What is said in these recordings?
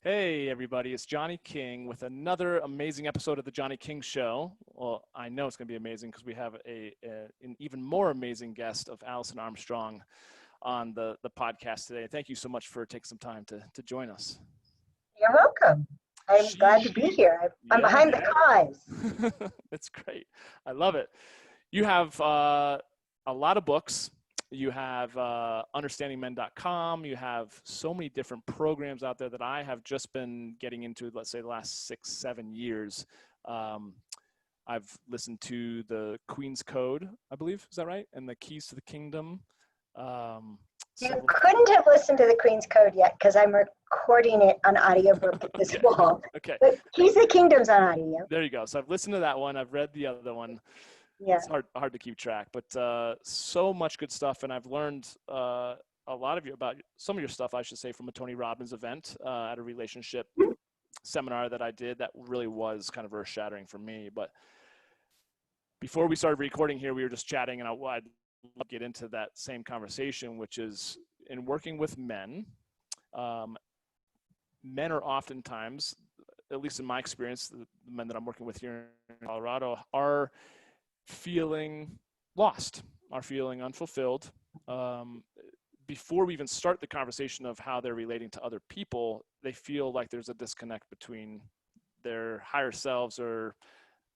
Hey everybody, it's Johnny King with another amazing episode of the Johnny King Show. Well, I know it's going to be amazing because we have an even more amazing guest of Alison Armstrong on the podcast today. Thank you so much for taking some time to join us. You're welcome. I'm glad to be here. I'm behind the cause. That's great. I love it. You have a lot of books. You have understandingmen.com. You have so many different programs out there that I have just been getting into, let's say, the last 6-7 years. I've listened to the Queen's Code, I believe. Is that right? And the Keys to the Kingdom. You couldn't have listened to the Queen's Code yet because I'm recording it on audiobook this fall. Okay. But Keys to the Kingdom's on audio. There you go. So I've listened to that one. I've read the other one. Yeah. It's hard to keep track, but so much good stuff. And I've learned a lot of about some of your stuff, I should say, from a Tony Robbins event at a relationship seminar that I did that really was kind of earth shattering for me. But before we started recording here, we were just chatting, and I'd love to get into that same conversation, which is in working with men. Men are oftentimes, at least in my experience, the men that I'm working with here in Colorado are feeling lost, are feeling unfulfilled. Before we even start the conversation of how they're relating to other people, they feel like there's a disconnect between their higher selves or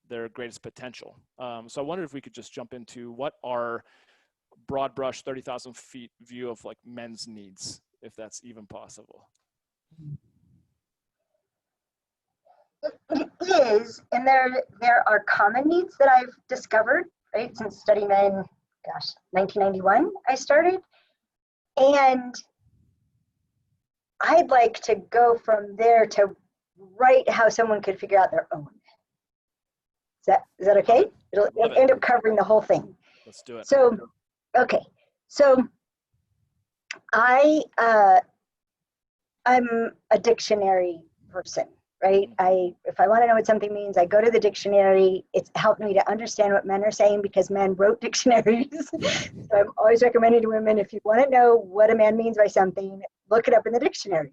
their greatest potential. So I wonder if we could just jump into what are broad brush 30,000 feet view of like men's needs, if that's even possible. It is, and there are common needs that I've discovered, right, since studying men, 1991 I started, and I'd like to go from there to write how someone could figure out their own. Is that okay? It'll end up covering the whole thing. Let's do it. So, okay, so I'm a dictionary person. Right? If I want to know what something means, I go to the dictionary. It's helped me to understand what men are saying because men wrote dictionaries. So I'm always recommending to women, if you want to know what a man means by something, look it up in the dictionary.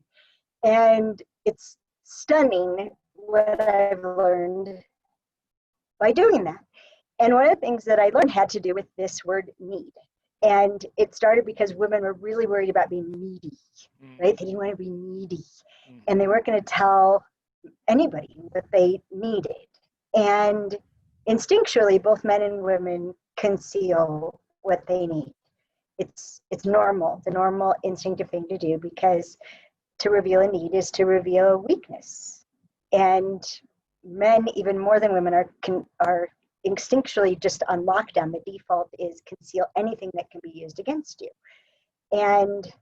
And it's stunning what I've learned by doing that. And one of the things that I learned had to do with this word need. And it started because women were really worried about being needy, right? They didn't want to be needy. And they weren't going to tell anybody that they needed. And instinctually, both men and women conceal what they need. It's normal, the normal instinctive thing to do, because to reveal a need is to reveal a weakness. And men, even more than women, are instinctually just on lockdown. The default is conceal anything that can be used against you. And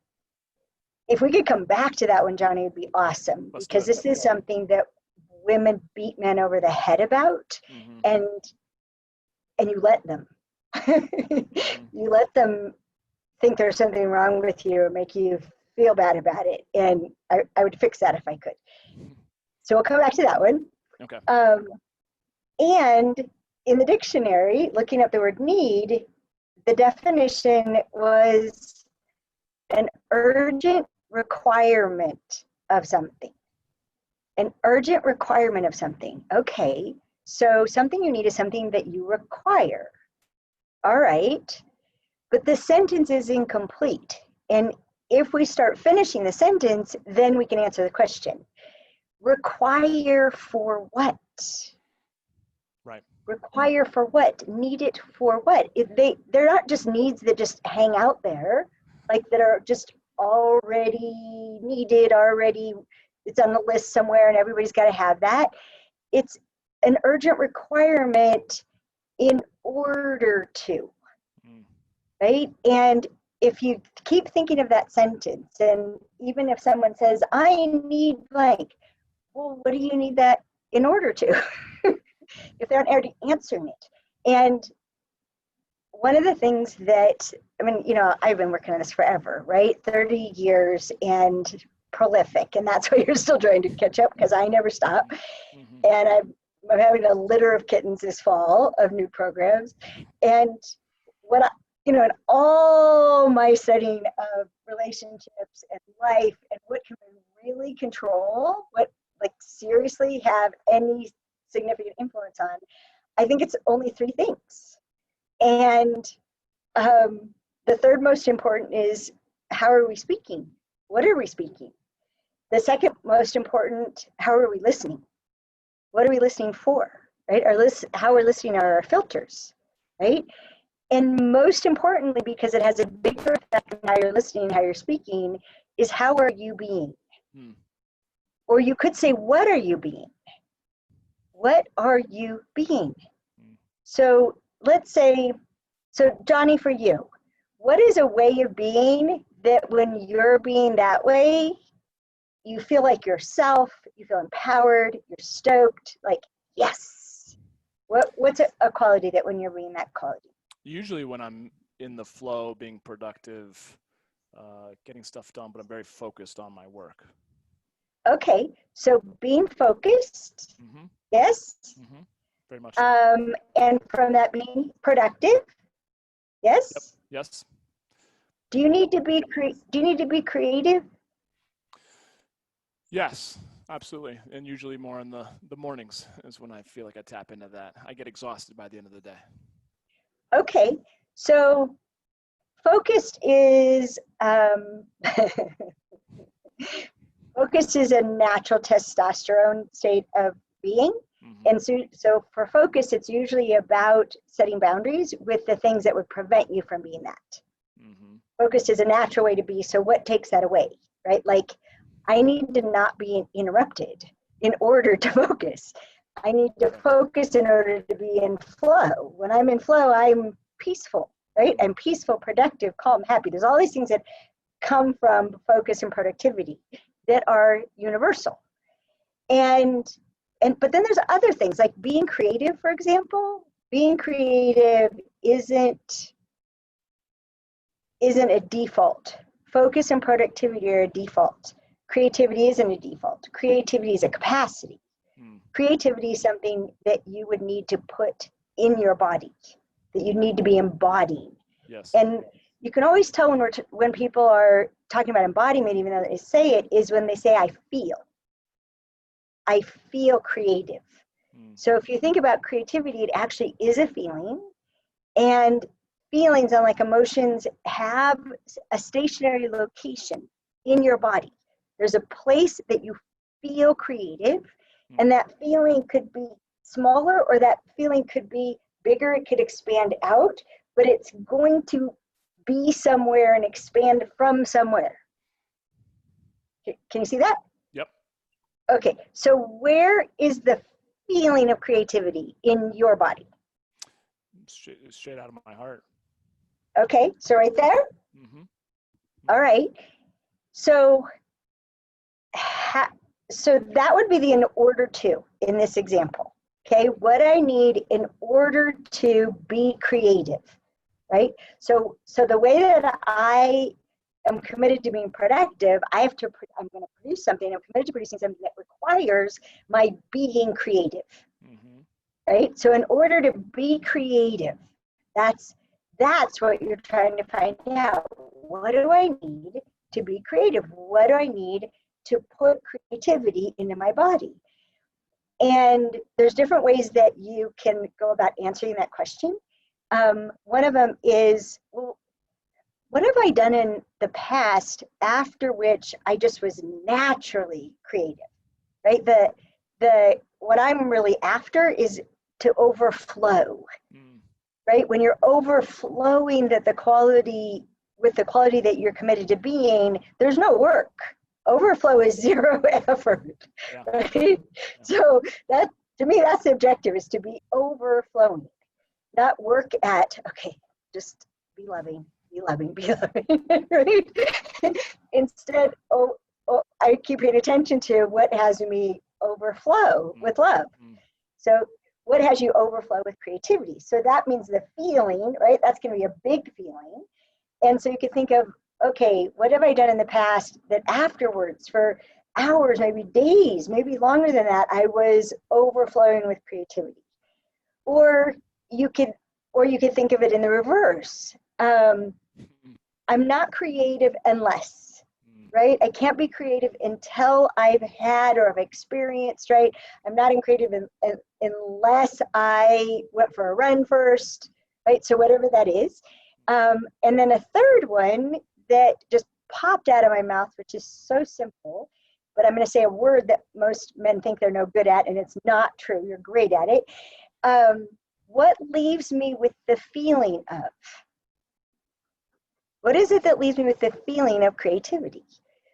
if we could come back to that one, Johnny, it'd be awesome, because this is something that women beat men over the head about, and you let them. You let them think there's something wrong with you or make you feel bad about it, and I would fix that if I could. So we'll come back to that one. Okay. And in the dictionary, looking up the word need, the definition was an urgent requirement of something. An urgent requirement of something. Okay, so something you need is something that you require. All right, but the sentence is incomplete. And if we start finishing the sentence, then we can answer the question. Require for what? Right. Require for what? Need it for what? They're not just needs that just hang out there, like that are just already needed, it's on the list somewhere and everybody's got to have that. It's an urgent requirement in order to, right? And if you keep thinking of that sentence, and even if someone says, I need blank, well, what do you need that in order to? If they're not already answering it. And one of the things that, I've been working on this forever, right? 30 years and prolific. And that's why you're still trying to catch up, because I never stop. And I'm having a litter of kittens this fall of new programs. And in all my studying of relationships and life and what can we really control, what like seriously have any significant influence on, I think it's only three things. And the third most important is, how are we speaking? What are we speaking? The second most important, how are we listening? What are we listening for? Right? How we're listening are our filters, right? And most importantly, because it has a bigger effect on how you're listening, how you're speaking, is how are you being? Or you could say, what are you being? What are you being? So let's say, so Johnny, for you, what is a way of being that when you're being that way, you feel like yourself, you feel empowered, you're stoked, like, yes. What's a quality that when you're being that quality? Usually when I'm in the flow, being productive, getting stuff done, but I'm very focused on my work. Okay, so being focused, yes. Very much so. And from that being productive, yes. Yep. Yes. Do you need to be creative? Yes, absolutely. And usually more in the mornings is when I feel like I tap into that. I get exhausted by the end of the day. Okay, so focused is focus is a natural testosterone state of being. And so for focus, it's usually about setting boundaries with the things that would prevent you from being that. Focus is a natural way to be. So what takes that away, right? Like, I need to not be interrupted in order to focus. I need to focus in order to be in flow. When I'm in flow, I'm peaceful, right? I'm peaceful, productive, calm, happy. There's all these things that come from focus and productivity that are universal. But then there's other things like being creative, for example. Being creative isn't a default. Focus and productivity are a default. Creativity isn't a default. Creativity is a capacity. Creativity is something that you would need to put in your body, that you need to be embodying. Yes. And you can always tell when people are talking about embodiment, even though they say it, is when they say, I feel creative. So if you think about creativity, it actually is a feeling. And feelings, unlike emotions, have a stationary location in your body. There's a place that you feel creative, and that feeling could be smaller or that feeling could be bigger. It could expand out, but it's going to be somewhere and expand from somewhere. Can you see that? Yep. Okay, so where is the feeling of creativity in your body? Straight out of my heart. Okay, so right there? All right. So that would be the in order to in this example. Okay, what I need in order to be creative, right? So the way that I am committed to being productive, I'm going to produce something. I'm committed to producing something that requires my being creative, right? So in order to be creative, that's what you're trying to find out. What do I need to be creative? What do I need to put creativity into my body? And there's different ways that you can go about answering that question. One of them is, well, what have I done in the past after which I just was naturally creative, right? What I'm really after is to overflow, right? When you're overflowing with the quality that you're committed to being, there's no work. Overflow is zero effort, right? Yeah. So that, to me, that's the objective, is to be overflowing, not work at, okay, just be loving, right? Instead, I keep paying attention to what has me overflow with love. So what has you overflow with creativity? So that means the feeling, right? That's going to be a big feeling. And so you could think of, okay, what have I done in the past that afterwards, for hours, maybe days, maybe longer than that, I was overflowing with creativity? Or you could think of it in the reverse. I'm not creative unless, right? I can't be creative until I've had or I've experienced, right? I'm not in creative unless I went for a run first, right? So whatever that is. And then a third one that just popped out of my mouth, which is so simple, but I'm going to say a word that most men think they're no good at, and it's not true. You're great at it. What leaves me with the feeling of? What is it that leaves me with the feeling of creativity?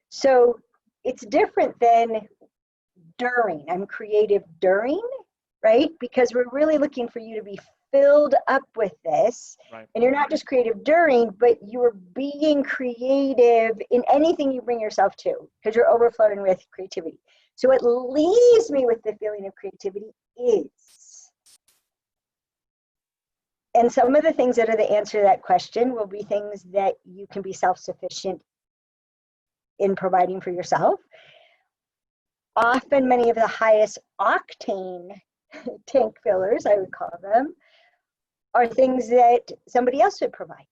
So it's different than during. I'm creative during, right? Because we're really looking for you to be filled up with this. Right. And you're not just creative during, but you're being creative in anything you bring yourself to, because you're overflowing with creativity. So what leaves me with the feeling of creativity is. And some of the things that are the answer to that question will be things that you can be self-sufficient in providing for yourself. Often many of the highest octane tank fillers, I would call them, are things that somebody else would provide,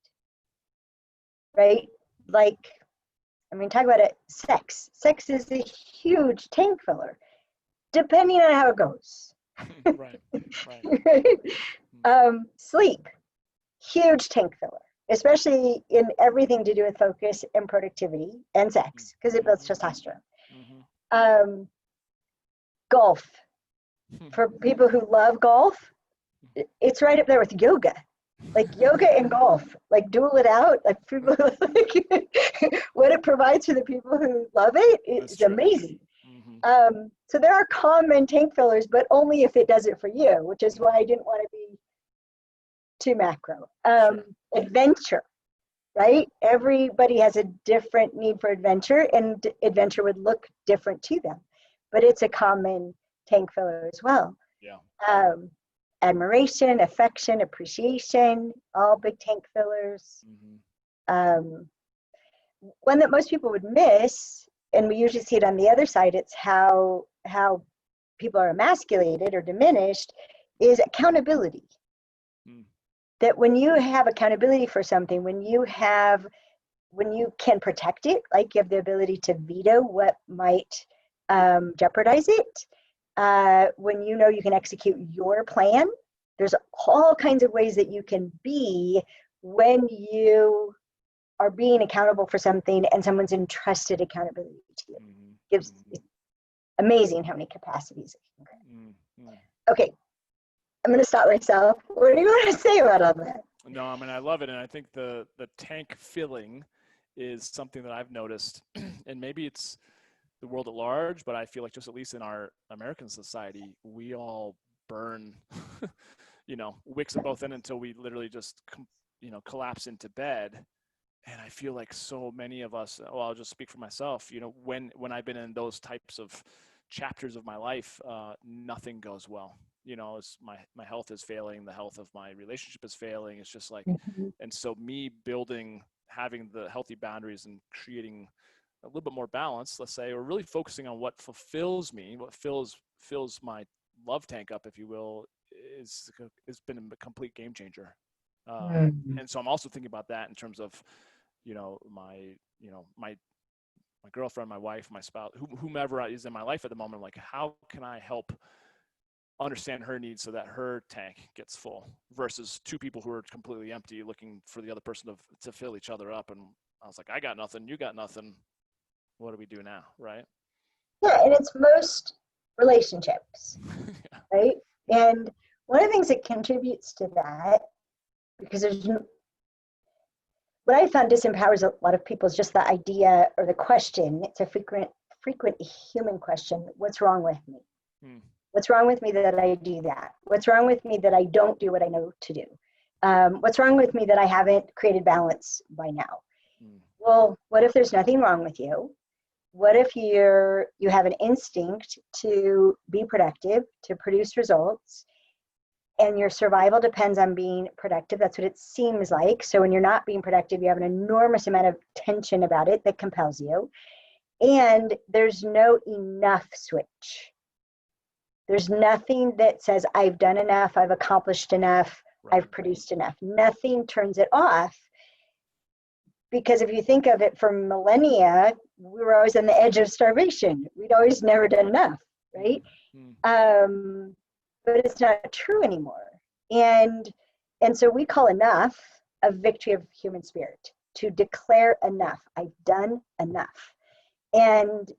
right? Like, I mean, talk about it, sex. Sex is a huge tank filler, depending on how it goes. Right, right. Sleep, huge tank filler, especially in everything to do with focus and productivity and sex, because it builds testosterone. Golf, for people who love golf, it's right up there with yoga. Like yoga and golf, like duel it out. Like people, like, what it provides for the people who love it is amazing. So there are common tank fillers, but only if it does it for you, which is why I didn't want to be too macro. Adventure, right? Everybody has a different need for adventure, and adventure would look different to them, but it's a common tank filler as well. Yeah. Admiration, affection, appreciation, all big tank fillers. One that most people would miss, and we usually see it on the other side, it's how people are emasculated or diminished, is accountability. That when you have accountability for something, when you can protect it, like you have the ability to veto what might jeopardize it, when you know you can execute your plan, there's all kinds of ways that you can be when you are being accountable for something and someone's entrusted accountability to you. It's amazing how many capacities it can create. Okay, I'm going to stop myself. What do you want to say about all that? No, I mean, I love it. And I think the tank filling is something that I've noticed, and maybe it's the world at large, but I feel like just at least in our American society, we all burn, wicks at both ends until we literally just, collapse into bed. And I feel like so many of us, I'll just speak for myself, when I've been in those types of chapters of my life, nothing goes well. It's my health is failing, the health of my relationship is failing. It's just like, and so me having the healthy boundaries and creating a little bit more balance, let's say, or really focusing on what fulfills me, what fills my love tank up, if you will, it's been a complete game changer. And so I'm also thinking about that in terms of, my girlfriend, my wife, my spouse, whomever is in my life at the moment. Like, how can I help understand her needs so that her tank gets full, versus two people who are completely empty looking for the other person to fill each other up. And I was like, I got nothing, you got nothing. What do we do now? Right? Yeah. And it's most relationships, Yeah. right? And one of the things that contributes to that, because what I found disempowers a lot of people is just the idea or the question. It's a frequent human question. What's wrong with me? What's wrong with me that I do that? What's wrong with me that I don't do what I know to do? What's wrong with me that I haven't created balance by now? Well, what if there's nothing wrong with you? What if you have an instinct to be productive, to produce results, and your survival depends on being productive? That's what it seems like. So when you're not being productive, you have an enormous amount of tension about it that compels you. And there's no enough switch. There's nothing that says, I've done enough, I've accomplished enough, I've produced enough. Nothing turns it off. because if you think of it, for millennia, we were always on the edge of starvation. We'd always never done enough, right? But it's not true anymore. And so we call enough a victory of human spirit, to declare enough. I've done enough. And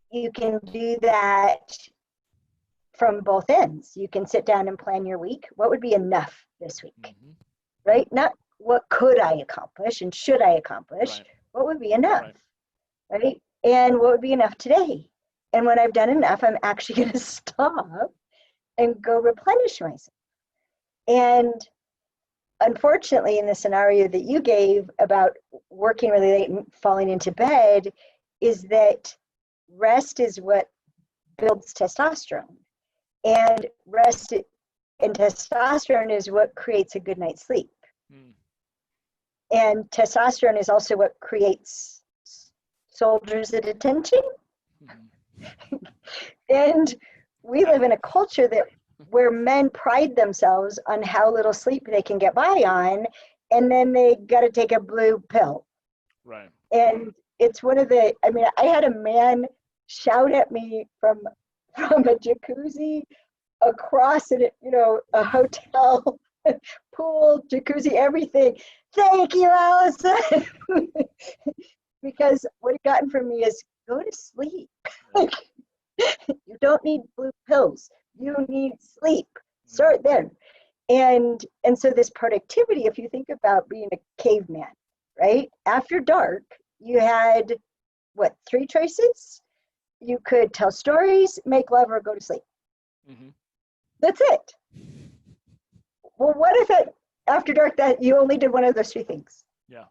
you can do that from both ends. You can sit down and plan your week. What would be enough this week? Right? Not what could I accomplish and should I accomplish? Right. What would be enough? Right? And what would be enough today? And when I've done enough, I'm actually going to stop and go replenish myself. And unfortunately, in the scenario that you gave about working really late and falling into bed, is that rest is what builds testosterone. And rest and testosterone is what creates a good night's sleep. And testosterone is also what creates soldiers at attention. And we live in a culture where men pride themselves on how little sleep they can get by on, and then they got to take a blue pill. Right. And it's one of the, I had a man shout at me from a jacuzzi across it, a hotel, pool, jacuzzi, everything. Thank you, Alison. Because what he gotten from me is, go to sleep. You don't need blue pills. You need sleep. Start there. And so this productivity, if you think about being a caveman, right? After dark, you had, 3 choices? You could tell stories, make love, or go to sleep. That's it. Well, what if after dark that you only did one of those 3 things? Yeah.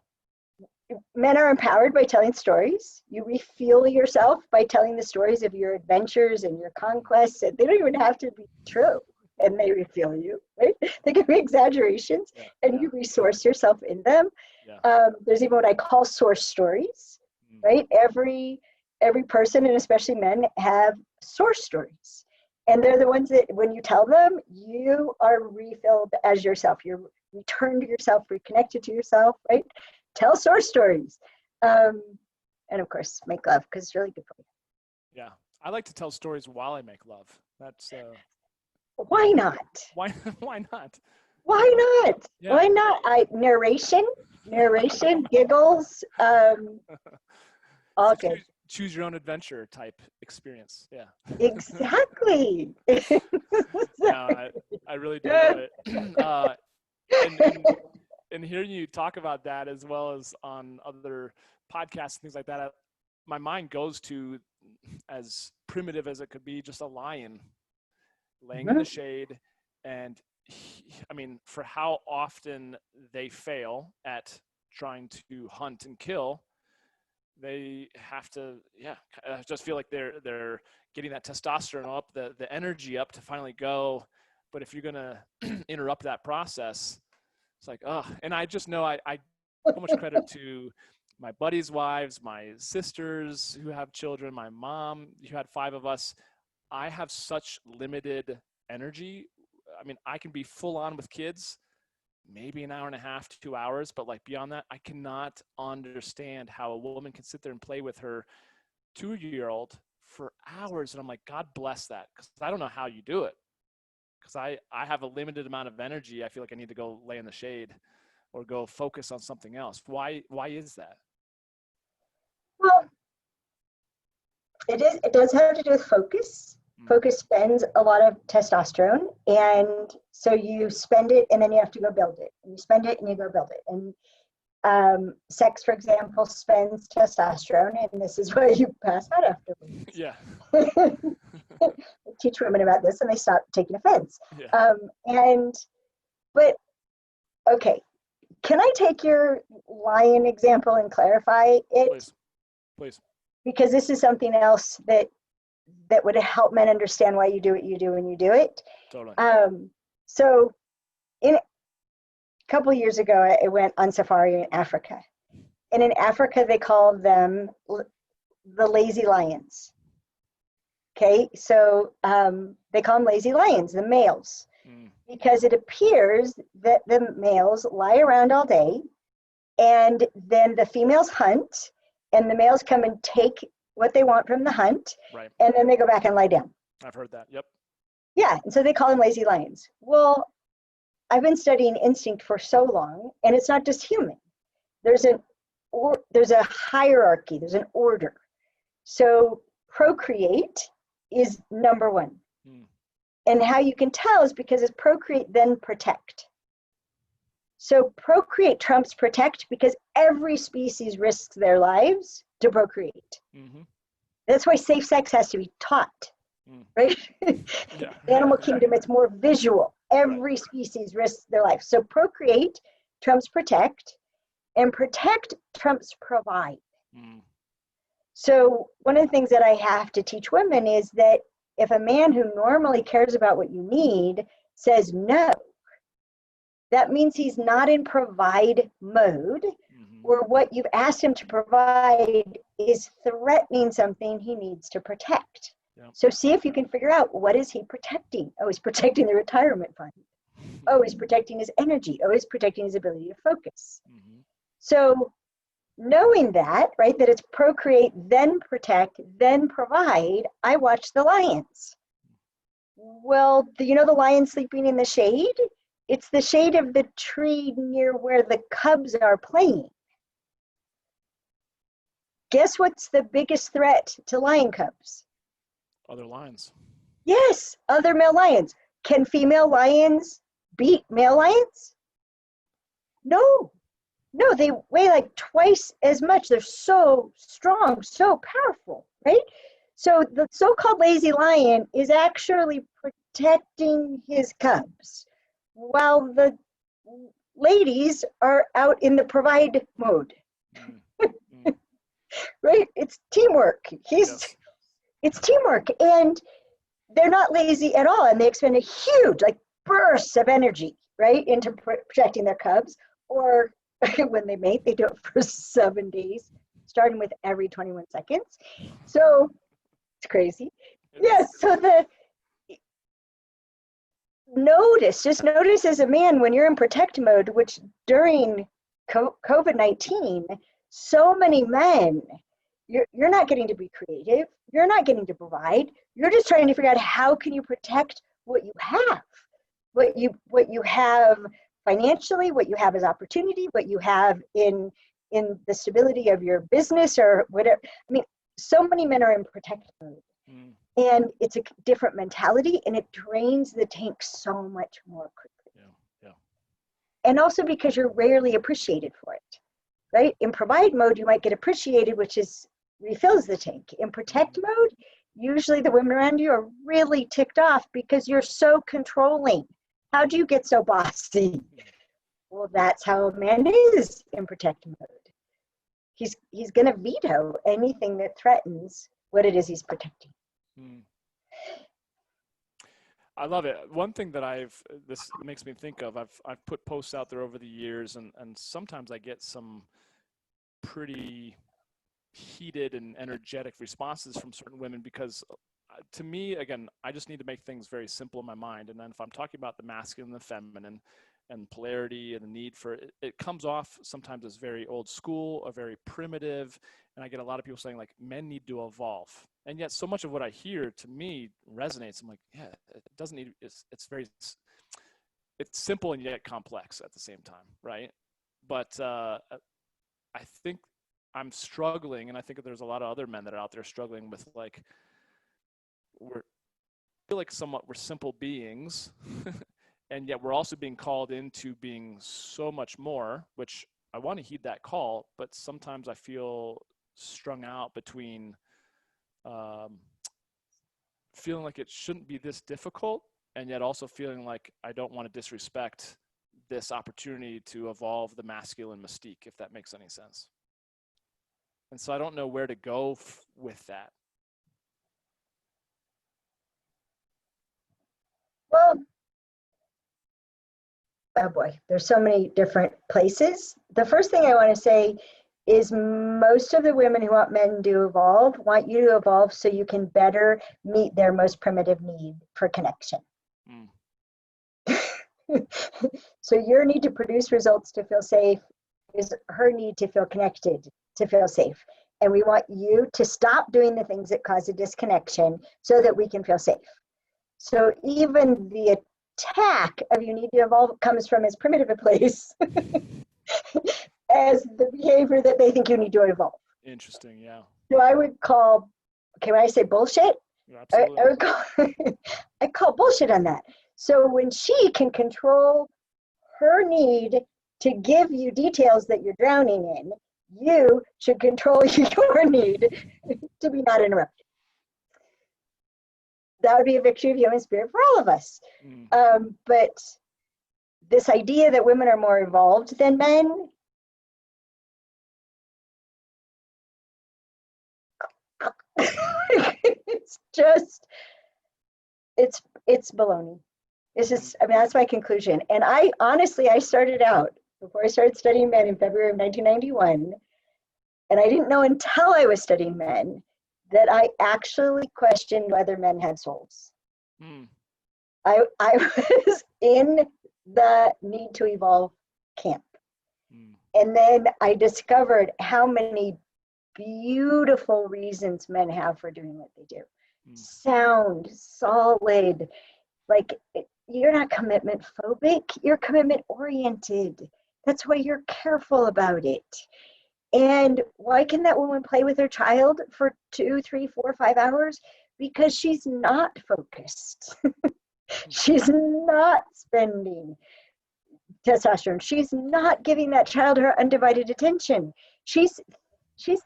Men are empowered by telling stories. You refuel yourself by telling the stories of your adventures and your conquests. And they don't even have to be true, and they refuel you, right? They can be exaggerations, and you resource yourself in them. There's even what I call source stories, right? Every person, and especially men, have source stories. And they're the ones that when you tell them, you are refilled as yourself. You're returned to yourself, reconnected to yourself, right? Tell source stories. And of course, make love, because it's really good for you. Yeah. I like to tell stories while I make love. That's why not? Why not? Why not? Yeah. Why not? Narration, giggles, all good. Choose your own adventure type experience. Yeah. Exactly. No, I really do love it. And hearing you talk about that, as well as on other podcasts and things like that, my mind goes to, as primitive as it could be, just a lion laying in the shade. And for how often they fail at trying to hunt and kill, they have to, I just feel like they're getting that testosterone up, the energy up to finally go. But if you're going to interrupt that process, it's like, and I just know I so much credit to my buddies' wives, my sisters who have children, my mom who had 5 of us. I have such limited energy. I can be full on with kids, maybe an hour and a half to 2 hours, but beyond that, I cannot understand how a woman can sit there and play with her 2-year-old for hours. And I'm like, God bless that, because I don't know how you do it. Because I have a limited amount of energy. I feel like I need to go lay in the shade or go focus on something else. Why is that? Well, it does have to do with focus. Focus spends a lot of testosterone, and so you spend it and then you have to go build it. And you spend it and you go build it. And sex, for example, spends testosterone, and this is why you pass out afterwards. Yeah. Teach women about this and they stop taking offense. Yeah. But okay, can I take your lion example and clarify it? Please. Because this is something else that would help men understand why you do what you do when you do it. Totally. So a couple of years ago, I went on safari in Africa. And in Africa, they call them the lazy lions. Okay, so they call them lazy lions, the males, because it appears that the males lie around all day and then the females hunt, and the males come and take what they want from the hunt, Right. and then they go back and lie down. I've heard that. Yep. Yeah, and so they call them lazy lions. Well, I've been studying instinct for so long, and it's not just human. There's a hierarchy, there's an order. So procreate is number one. And how you can tell is because it's procreate, then protect. So procreate trumps protect because every species risks their lives to procreate. That's why safe sex has to be taught, right? Yeah. Animal kingdom, it's more visual. Every species risks their life. So procreate trumps protect, and protect trumps provide. So one of the things that I have to teach women is that if a man who normally cares about what you need says no, that means he's not in provide mode, or what you've asked him to provide is threatening something he needs to protect. So see if you can figure out, what is he protecting? Oh, he's protecting the retirement fund. Oh, he's protecting his energy. Oh, he's protecting his ability to focus. So knowing that, right, that it's procreate, then protect, then provide, I watch the lions. Well, you know the lion sleeping in the shade? It's the shade of the tree near where the cubs are playing. Guess what's the biggest threat to lion cubs? Other lions. Yes, other male lions. Can female lions beat male lions? No. No, they weigh like twice as much. They're so strong, so powerful, right? So the so-called lazy lion is actually protecting his cubs while the ladies are out in the provide mode. Right? It's teamwork. It's teamwork. And they're not lazy at all. And they expend a huge, like, bursts of energy, right, into protecting their cubs. Or when they mate, they do it for 7 days, starting with every 21 seconds. So it's crazy. Yes. So just notice as a man when you're in protect mode, which during COVID-19, so many men, you're not getting to be creative. You're not getting to provide. You're just trying to figure out how can you protect what you have, what you have financially, what you have as opportunity, what you have in the stability of your business or whatever. I mean, so many men are in protect mode. And it's a different mentality, and it drains the tank so much more quickly. And also because you're rarely appreciated for it, right? In provide mode, you might get appreciated, which refills the tank. In protect mode, usually the women around you are really ticked off because you're so controlling. How do you get so bossy? Well, that's how a man is in protect mode. He's going to veto anything that threatens what it is he's protecting. I love it. One thing that this makes me think of, I've put posts out there over the years, and sometimes I get some pretty heated and energetic responses from certain women because to me, again, I just need to make things very simple in my mind. And then if I'm talking about the masculine and the feminine and polarity and the need for it, it comes off sometimes as very old school or very primitive. And I get a lot of people saying, like, men need to evolve. And yet so much of what I hear to me resonates. I'm like, yeah, it doesn't need, it's simple and yet complex at the same time, right? But I think I'm struggling, and I think there's a lot of other men that are out there struggling with, like, I feel like we're simple beings, and yet we're also being called into being so much more, which I want to heed that call, but sometimes I feel strung out between feeling like it shouldn't be this difficult, and yet also feeling like I don't want to disrespect this opportunity to evolve the masculine mystique, if that makes any sense. And so I don't know where to go with that. Well, oh boy, there's so many different places. The first thing I want to say is most of the women who want men to evolve want you to evolve so you can better meet their most primitive need for connection. So your need to produce results to feel safe is her need to feel connected, to feel safe. And we want you to stop doing the things that cause a disconnection so that we can feel safe. So even the attack of you need to evolve comes from as primitive a place as the behavior that they think you need to evolve. Interesting, yeah. So I would call, okay, when I say bullshit, Absolutely. I would call, I call bullshit on that. So when she can control her need to give you details that you're drowning in, you should control your need to be not interrupted. That would be a victory of human spirit for all of us. But this idea that women are more evolved than men, it's just, it's baloney. It's just, I mean, that's my conclusion. And I honestly, I started out, before I started studying men in February of 1991, and I didn't know until I was studying men that I actually questioned whether men had souls. I was in the need to evolve camp. And then I discovered how many beautiful reasons men have for doing what they do. Sound, solid, like you're not commitment phobic, you're commitment oriented. That's why you're careful about it. And why can that woman play with her child for 2, 3, 4, 5 hours? Because she's not focused. She's not spending testosterone. She's not giving that child her undivided attention. She's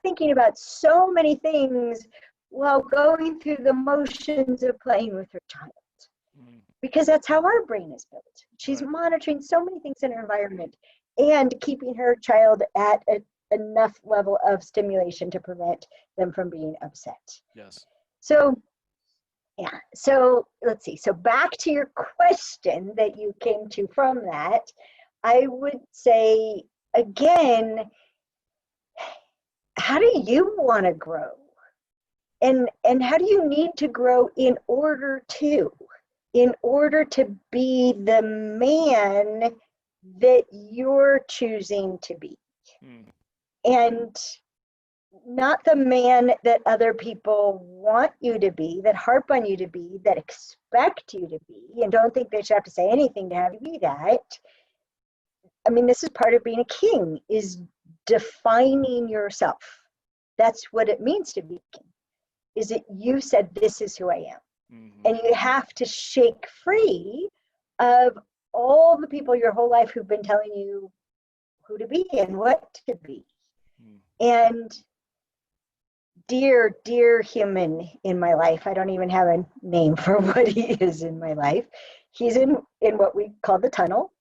thinking about so many things while going through the motions of playing with her child. Because that's how our brain is built. She's monitoring so many things in her environment and keeping her child at enough level of stimulation to prevent them from being upset. Yes. So, yeah. So let's see. So back to your question that you came to from that, I would say, again, how do you want to grow? And how do you need to grow in order to be the man that you're choosing to be? And not the man that other people want you to be, that harp on you to be, that expect you to be, and don't think they should have to say anything to have you be that. I mean, this is part of being a king, is defining yourself. That's what it means to be king, is that you said, this is who I am. And you have to shake free of all the people your whole life who've been telling you who to be and what to be. And dear, dear human in my life, I don't even have a name for what he is in my life. He's in what we call the tunnel,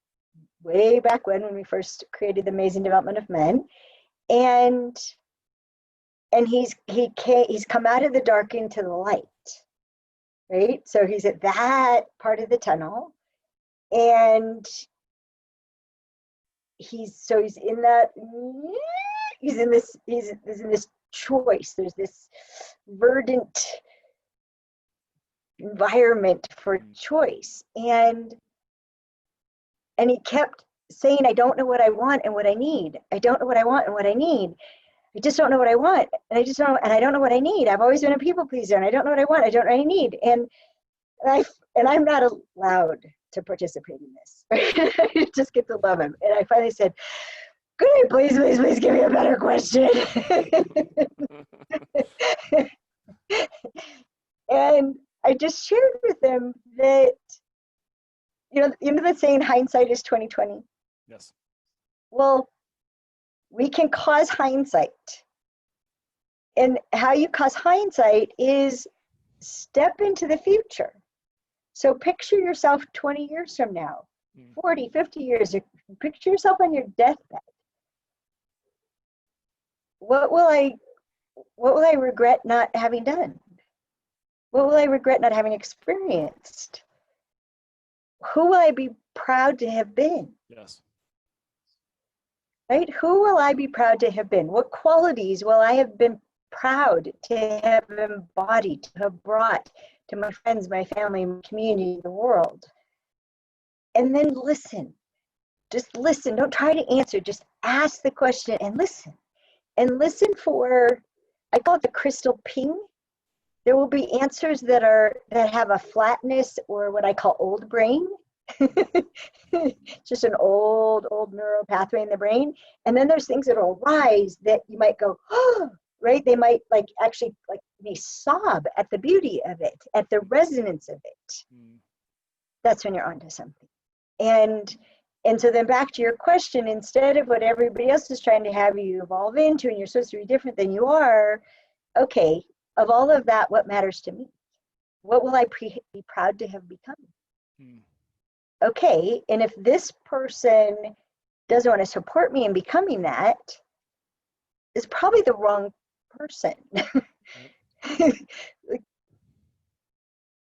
way back when we first created the Amazing Development of Men. And he's come out of the dark into the light. Right? So he's at that part of the tunnel, and he's in this choice. There's this verdant environment for choice. And he kept saying, I don't know what I want and what I need. I don't know what I want and what I need. I just don't know what I want, and I don't know what I need. I've always been a people pleaser, and I don't know what I want. I don't know what I need, and I'm not allowed to participate in this. I just get to love him. And I finally said, "Could I please give me a better question?" And I just shared with him that, you know that saying, hindsight is 20/20. Yes. Well, we can cause hindsight. And how you cause hindsight is step into the future. So picture yourself 20 years from now, 40, 50 years, picture yourself on your deathbed. What will I regret not having done? What will I regret not having experienced? Who will I be proud to have been? Yes. Right? Who will I be proud to have been? What qualities will I have been proud to have embodied, to have brought to my friends, my family, my community, the world? And then listen. Just listen. Don't try to answer. Just ask the question and listen for, I call it the crystal ping. There will be answers that have a flatness, or what I call old brain. Just an old neural pathway in the brain. And then there's things that will rise that you might go, oh, right? They might actually may sob at the beauty of it, at the resonance of it. That's when you're onto something. And so then back to your question, instead of what everybody else is trying to have you evolve into, and you're supposed to be different than you are, okay, of all of that, what matters to me? What will I be proud to have become? Okay, and if this person doesn't want to support me in becoming that, is probably the wrong person.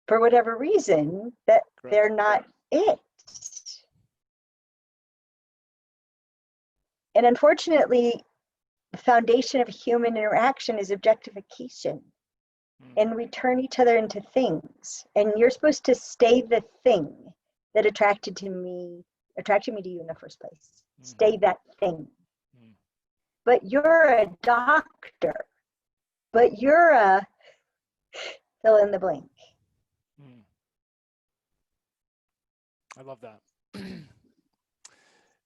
For whatever reason, that they're not it. And unfortunately, the foundation of human interaction is objectification. And we turn each other into things. And you're supposed to stay the thing that attracted me to you in the first place. Stay that thing. But you're a doctor. But you're a fill in the blank. I love that.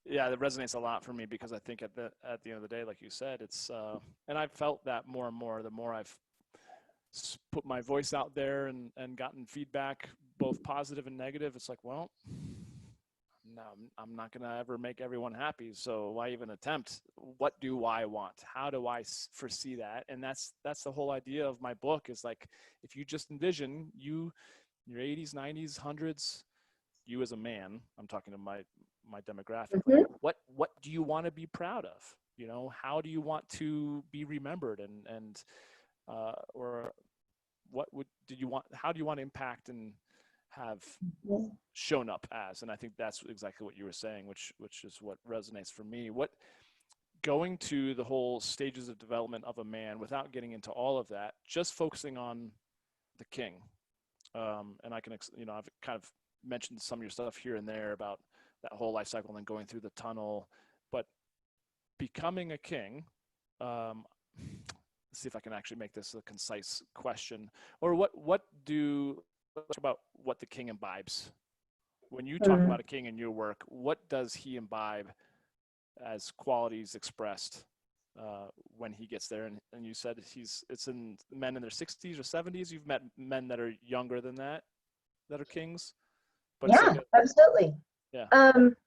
Yeah, that resonates a lot for me, because I think at the end of the day, like you said, it's and I've felt that more and more the more I've put my voice out there and gotten feedback, both positive and negative. It's like, well, no, I'm not gonna ever make everyone happy, so why even attempt? What do I want? How do I foresee that? And that's the whole idea of my book, is like, if you just envision your 80s, 90s, 100s, you as a man, I'm talking to my demographic, like, what do you want to be proud of? You know, how do you want to be remembered, and or what how do you want to impact and have shown up as? And I think that's exactly what you were saying, which is what resonates for me. What, going to the whole stages of development of a man, without getting into all of that, just focusing on the king. And I can, I've kind of mentioned some of your stuff here and there about that whole life cycle and then going through the tunnel, but becoming a king, let's see if I can actually make this a concise question, or let's talk about what the king imbibes. When you talk about a king in your work, what does he imbibe as qualities expressed when he gets there? And you said it's in men in their 60s or 70s. You've met men that are younger than that are kings. But yeah, absolutely. Yeah. Can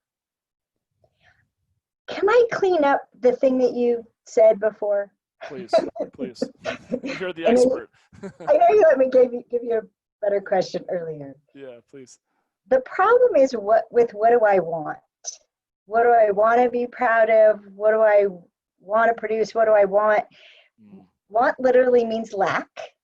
I clean up the thing that you said before? Please. You're the expert. I know you let me give you a better question earlier. Yeah, please. The problem is what do I want? What do I want to be proud of? What do I want to produce? What do I want? Want literally means lack.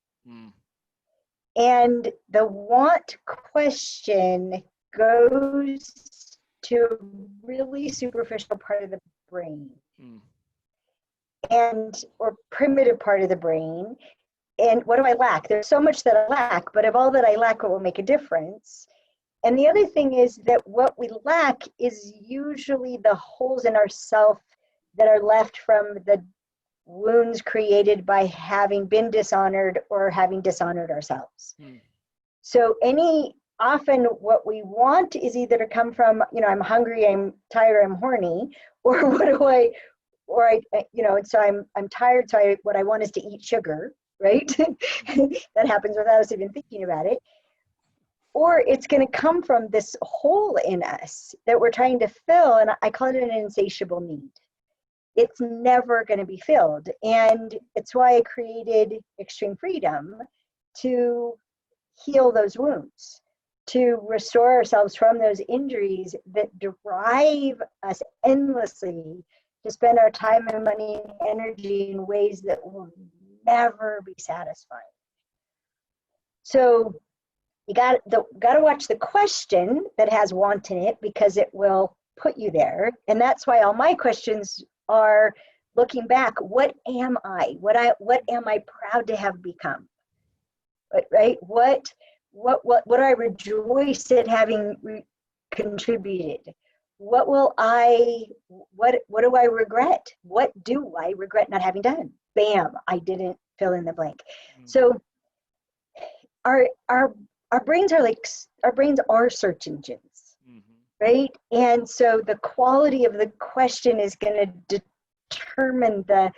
And the want question goes to a really superficial part of the brain. Or primitive part of the brain. And what do I lack? There's so much that I lack, but of all that I lack, what will make a difference? And the other thing is that what we lack is usually the holes in ourself that are left from the wounds created by having been dishonored or having dishonored ourselves. So often what we want is either to come from, I'm hungry, I'm tired, I'm horny, or and so I'm tired, so what I want is to eat sugar, right? That happens without us even thinking about it. Or it's going to come from this hole in us that we're trying to fill, and I call it an insatiable need. It's never going to be filled. And it's why I created Extreme Freedom, to heal those wounds, to restore ourselves from those injuries that drive us endlessly to spend our time and money and energy in ways that will never be satisfying. So you got to watch the question that has want in it, because it will put you there. And that's why all my questions are looking back. What am I? What am I proud to have become? Right? What do I rejoice at having contributed? what do I regret? What do I regret not having done? Bam, I didn't fill in the blank. So our brains are search engines, right? And so the quality of the question is going to determine the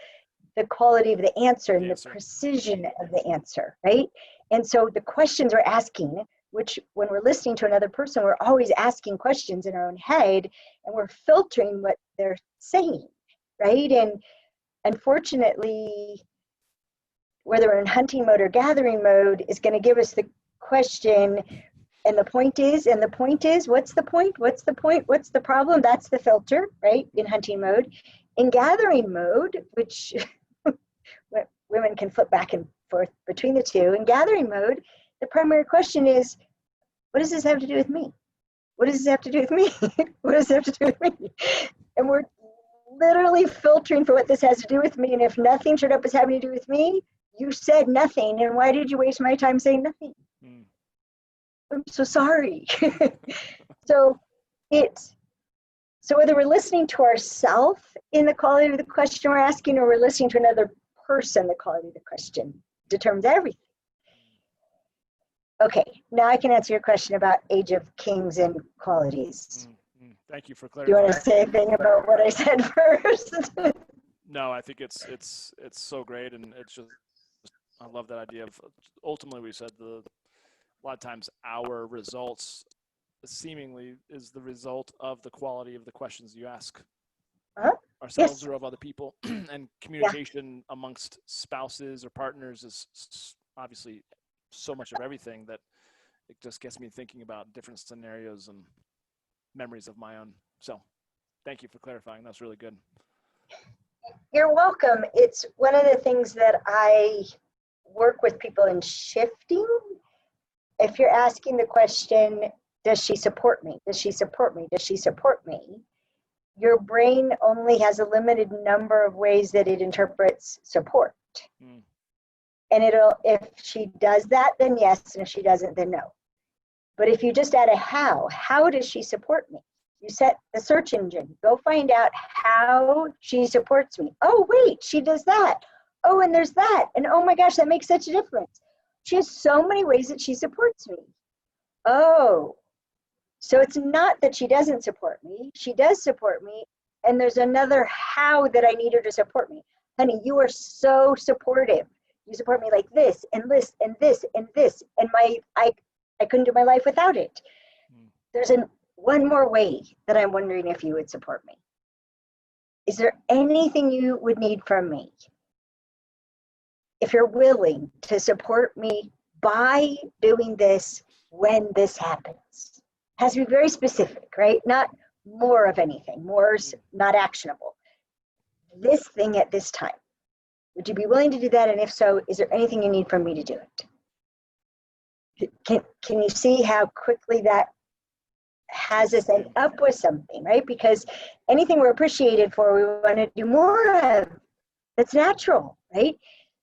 quality of the answer and the precision of the answer, right? And so the questions we're asking, which when we're listening to another person, we're always asking questions in our own head and we're filtering what they're saying, right? And unfortunately, whether we're in hunting mode or gathering mode is going to give us the question, and the point is, what's the point? What's the point? What's the problem? That's the filter, right? In hunting mode. In gathering mode, which women can flip back and forth between the two. In gathering mode, the primary question is, what does this have to do with me? What does this have to do with me? What does this have to do with me? And we're literally filtering for what this has to do with me. And if nothing showed up as having to do with me, you said nothing. And why did you waste my time saying nothing? I'm so sorry. So whether we're listening to ourselves in the quality of the question we're asking, or we're listening to another person, the quality of the question determines everything. Okay, now I can answer your question about Age of Kings and qualities. Thank you for clarifying. Do you want to say anything about what I said first? No, I think it's so great, and it's just, I love that idea of, ultimately we said a lot of times our results seemingly is the result of the quality of the questions you ask ourselves or of other people. And communication amongst spouses or partners is obviously so much of everything that it just gets me thinking about different scenarios and memories of my own. So thank you for clarifying. That's really good. You're welcome. It's one of the things that I work with people in shifting. If you're asking the question, does she support me? Does she support me? Does she support me? Your brain only has a limited number of ways that it interprets support. And if she does that, then yes, and if she doesn't, then no. But if you just add a how does she support me? You set the search engine, go find out how she supports me. Oh, wait, she does that. Oh, and there's that. And oh my gosh, that makes such a difference. She has so many ways that she supports me. Oh, so it's not that she doesn't support me. She does support me. And there's another how that I need her to support me. Honey, you are so supportive. You support me like this and this and this and this. And I couldn't do my life without it. There's one more way that I'm wondering if you would support me. Is there anything you would need from me? If you're willing to support me by doing this when this happens. Has to be very specific, right? Not more of anything. More's not actionable. This thing at this time. Would you be willing to do that? And if so, is there anything you need from me to do it? Can you see how quickly that has us end up with something, right? Because anything we're appreciated for, we want to do more of. That's natural, right?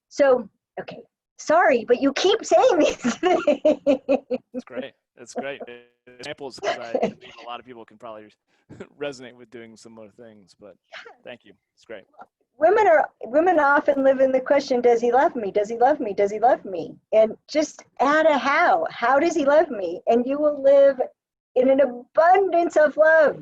So, okay, sorry, but you keep saying these things. It's great. It's great. Examples, because I believe a lot of people can probably resonate with doing similar things, but thank you. It's great. Women often live in the question, does he love me? Does he love me? Does he love me? And just add a how. How does he love me? And you will live in an abundance of love.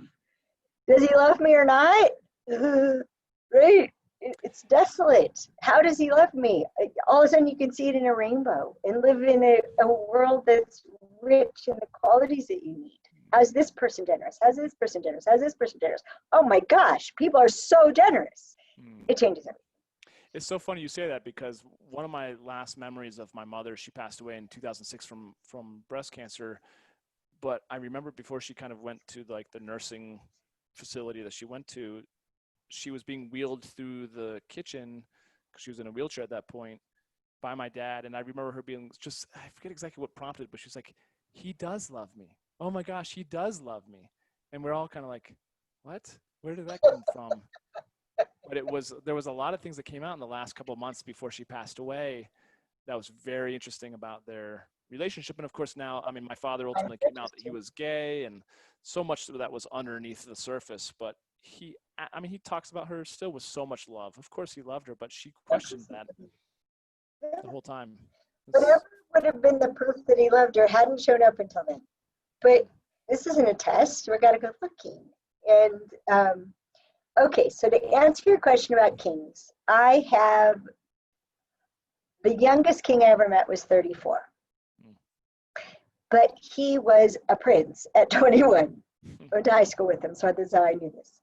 Does he love me or not? Right? It's desolate. How does he love me? All of a sudden you can see it in a rainbow and live in a world that's rich in the qualities that you need. How's this person generous? How's this person generous? How's this person generous? Oh my gosh, people are so generous. It changes everything. It's so funny you say that, because one of my last memories of my mother, she passed away in 2006 from breast cancer. But I remember before she kind of went to like the nursing facility that she went to, she was being wheeled through the kitchen, because she was in a wheelchair at that point, by my dad. And I remember her being just, I forget exactly what prompted, but she's like, he does love me. Oh my gosh, he does love me. And we're all kind of like, what? Where did that come from? But there was a lot of things that came out in the last couple of months before she passed away that was very interesting about their relationship. And of course now, I mean, my father Kind ultimately of came out that he interesting. was gay, and so much that was underneath the surface. But I mean, he talks about her still with so much love. Of course he loved her, but she questioned that Yeah. the whole time. Whatever would have been the proof that he loved her hadn't shown up until then. But this isn't a test. We got to go looking. And okay, so to answer your question about kings, I have the youngest king I ever met was 34, but he was a prince at 21. I went to high school with him, so that's how I knew this.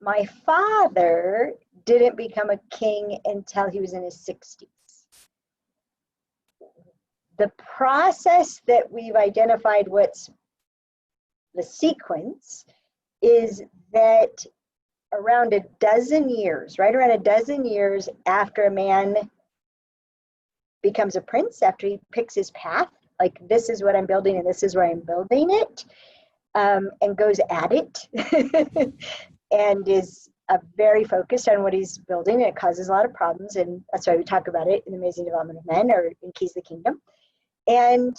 My father didn't become a king until he was in his 60s. The process that we've identified what's the sequence is that around a dozen years, right around a dozen years after a man becomes a prince, after he picks his path, like this is what I'm building and this is where I'm building it, and goes at it and is very focused on what he's building, and it causes a lot of problems, and that's why we talk about it in Amazing Development of Men or in Keys to the Kingdom. And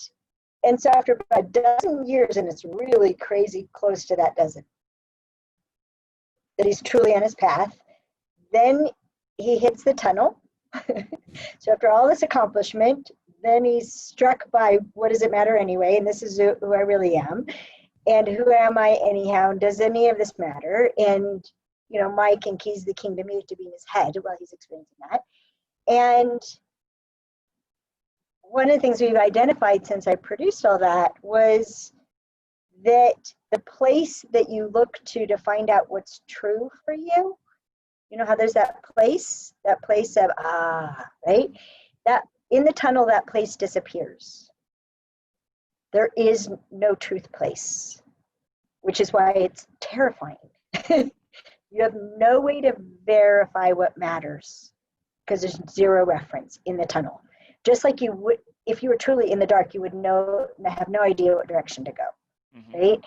so after about a dozen years, and it's really crazy close to that dozen, that he's truly on his path, then he hits the tunnel. So after all this accomplishment, then he's struck by what does it matter anyway, and this is who I really am, and who am I anyhow, and does any of this matter? And you know, Mike and Keys to the Kingdom used to be in his head while he's experiencing that. And one of the things we've identified since I produced all that was that the place that you look to find out what's true for you, you know how there's that place of right? That in the tunnel, that place disappears. There is no truth place, which is why it's terrifying. You have no way to verify what matters because there's zero reference in the tunnel. Just like you would, if you were truly in the dark, you would have no idea what direction to go, right?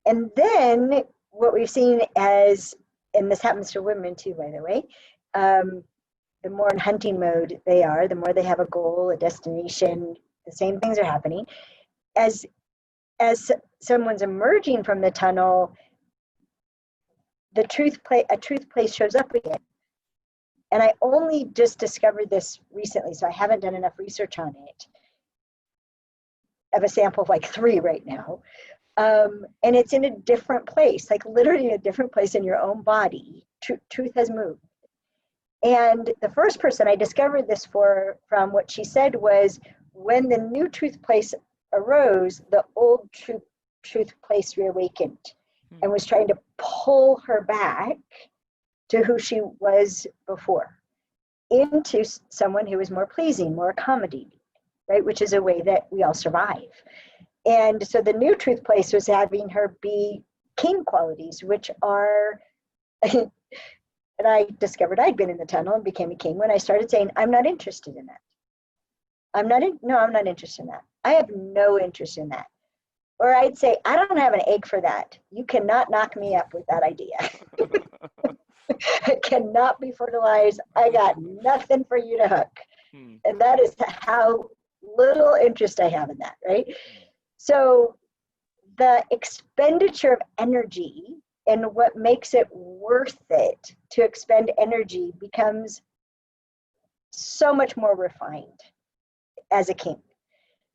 And then what we've seen as, and this happens to women too, by the way, the more in hunting mode they are, the more they have a goal, a destination, the same things are happening. As someone's emerging from the tunnel, a truth place shows up again. And I only just discovered this recently, so I haven't done enough research on it. I have a sample of like 3 right now. And it's in a different place, like literally a different place in your own body. Truth has moved. And the first person I discovered this from what she said was, when the new truth place arose, the old truth place reawakened and was trying to pull her back to who she was before, into someone who was more pleasing, more accommodating, right? Which is a way that we all survive. And so the new truth place was having her be king qualities, which are, and I discovered I'd been in the tunnel and became a king when I started saying, I'm not interested in that. I'm not interested in that. I have no interest in that. Or I'd say, I don't have an egg for that. You cannot knock me up with that idea. It cannot be fertilized. I got nothing for you to hook. And that is how little interest I have in that, right? So the expenditure of energy and what makes it worth it to expend energy becomes so much more refined as a king.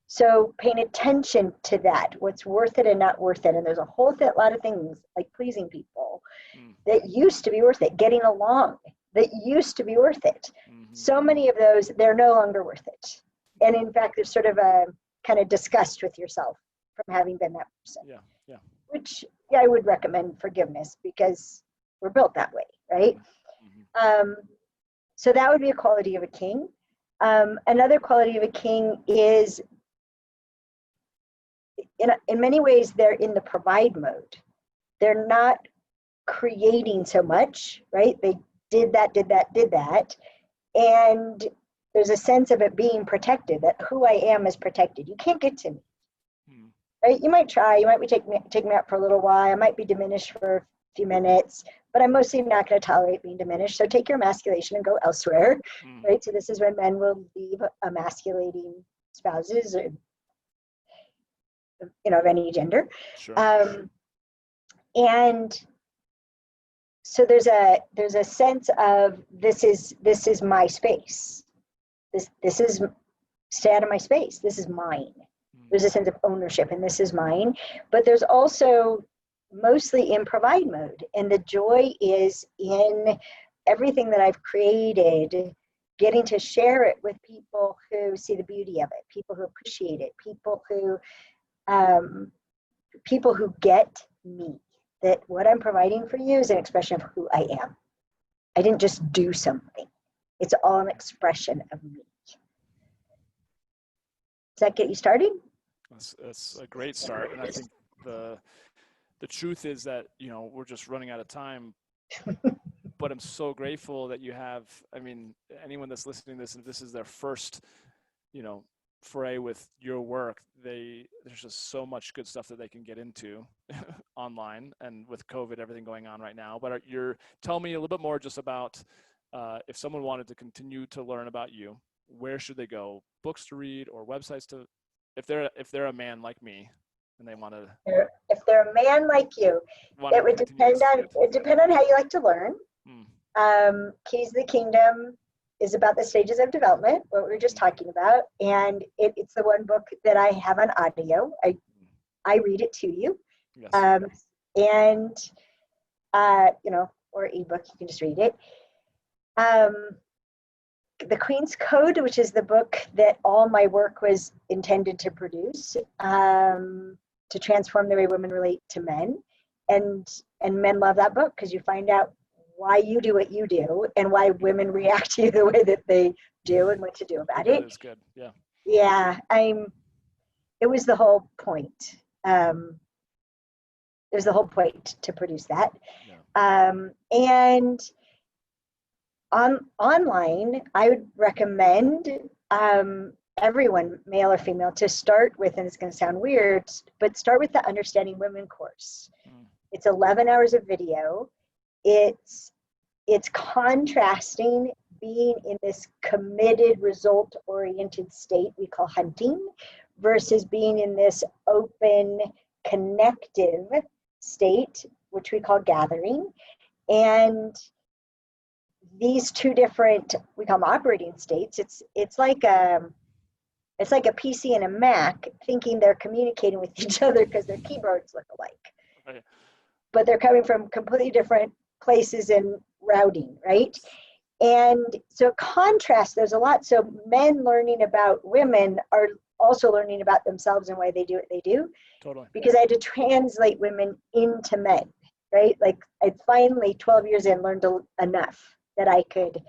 So paying attention to that, what's worth it and not worth it. And there's a whole lot of things like pleasing people that used to be worth it, getting along, that used to be worth it. So many of those, they're no longer worth it. And in fact, there's sort of a kind of disgust with yourself from having been that person. Yeah. Which I would recommend forgiveness because we're built that way, right? So that would be a quality of a king. Another quality of a king is, in many ways, they're in the provide mode. They're not creating so much, right? They did that. And there's a sense of it being protected, that who I am is protected. You can't get to me, right? You might try, you might be take me out for a little while. I might be diminished for few minutes, but I'm mostly not going to tolerate being diminished. So take your emasculation and go elsewhere, right? So this is when men will leave emasculating spouses, or, of any gender. Sure. And so there's a sense of this is my space. This is, stay out of my space. This is mine. There's a sense of ownership, and this is mine. But there's also mostly in provide mode, and the joy is in everything that I've created, getting to share it with people who see the beauty of it, people who appreciate it, people who get me, that what I'm providing for you is an expression of who I am. I didn't just do something. It's all an expression of me. Does that get you started? That's a great start. And I think the truth is that, we're just running out of time, but I'm so grateful that you have, anyone that's listening to this, and this is their first, foray with your work, there's just so much good stuff that they can get into online, and with COVID, everything going on right now. But tell me a little bit more just about if someone wanted to continue to learn about you, where should they go? Books to read or websites to, if they're a man like me and they want to. If they're a man like you, it would depend on how you like to learn. Keys to the Kingdom is about the stages of development, what we were just talking about, and it's the one book that I have on audio. I read it to you, yes. And or ebook, you can just read it. The Queen's Code, which is the book that all my work was intended to produce, to transform the way women relate to men, and men love that book because you find out why you do what you do and why women react to you the way that they do and what to do about it. That's good. Yeah. Yeah. It was the whole point. It was the whole point to produce that. Yeah. And online, I would recommend everyone, male or female, to start with, and it's going to sound weird, but start with the Understanding Women course. It's 11 hours of video. It's contrasting being in this committed, result-oriented state we call hunting versus being in this open, connective state, which we call gathering. And these two different, we call them operating states. It's like a PC and a Mac thinking they're communicating with each other because their keyboards look alike. Right. But they're coming from completely different places and routing, right? And so contrast those a lot. So men learning about women are also learning about themselves and why they do what they do. Totally. Because I had to translate women into men, right? Like I finally, 12 years in, learned enough that I could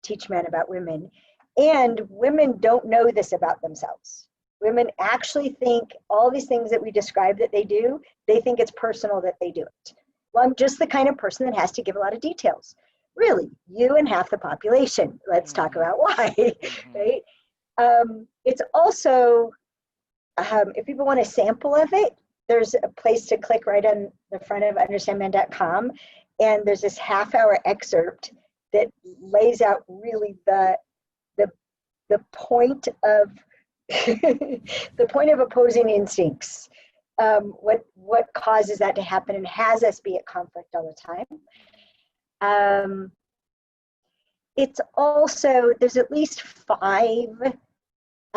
teach men about women. And women don't know this about themselves. Women actually think all these things that we describe that they do, they think it's personal that they do it. Well, I'm just the kind of person that has to give a lot of details. Really, you and half the population. Let's talk about why, right? It's also, if people want a sample of it, there's a place to click right on the front of understandmen.com, and there's this half-hour excerpt that lays out really the point of the point of opposing instincts, what causes that to happen and has us be at conflict all the time. It's also, there's at least 5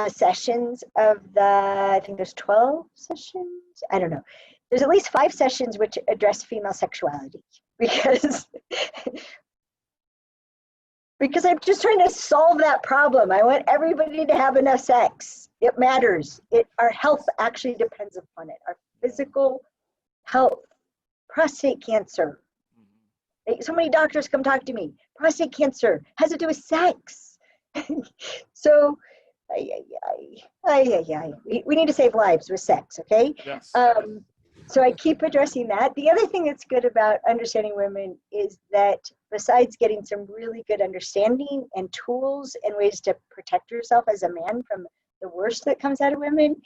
sessions of I think there's 12 sessions, I don't know. There's at least 5 sessions which address female sexuality, because I'm just trying to solve that problem. I want everybody to have enough sex. It matters. Our health actually depends upon it. Our physical health, prostate cancer. So many doctors come talk to me. Prostate cancer has to do with sex. So, we need to save lives with sex, okay? Yes. So I keep addressing that. The other thing that's good about Understanding Women is that besides getting some really good understanding and tools and ways to protect yourself as a man from the worst that comes out of women,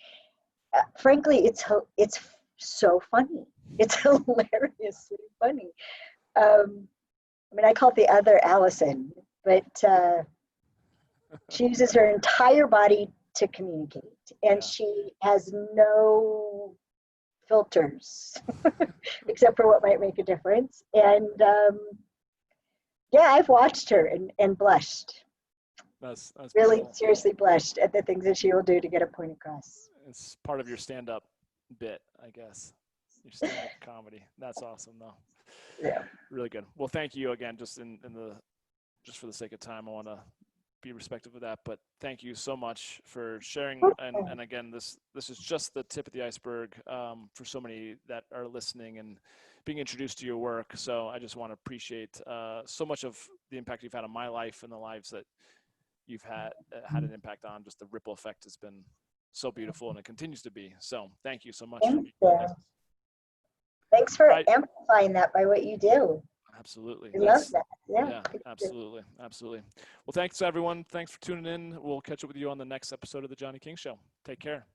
frankly, it's so funny. It's hilariously funny. I mean, I call it the other Alison, but she uses her entire body to communicate, and she has no filters except for what might make a difference. And yeah, I've watched her and blushed. That's Really beautiful. seriously blushed at the things that she will do to get a point across. It's part of your stand-up bit, I guess. Your stand-up comedy. That's awesome, though. Yeah. Really good. Well, thank you again. Just for the sake of time, I want to be respectful of that. But thank you so much for sharing. And again, this is just the tip of the iceberg for so many that are listening and being introduced to your work. So I just want to appreciate so much of the impact you've had on my life and the lives that you've had an impact on. Just the ripple effect has been so beautiful, and it continues to be. So thank you so much. Thanks for amplifying that by what you do. Absolutely. I love that. Yeah, absolutely. Well, thanks everyone. Thanks for tuning in. We'll catch up with you on the next episode of the Johnny King Show. Take care.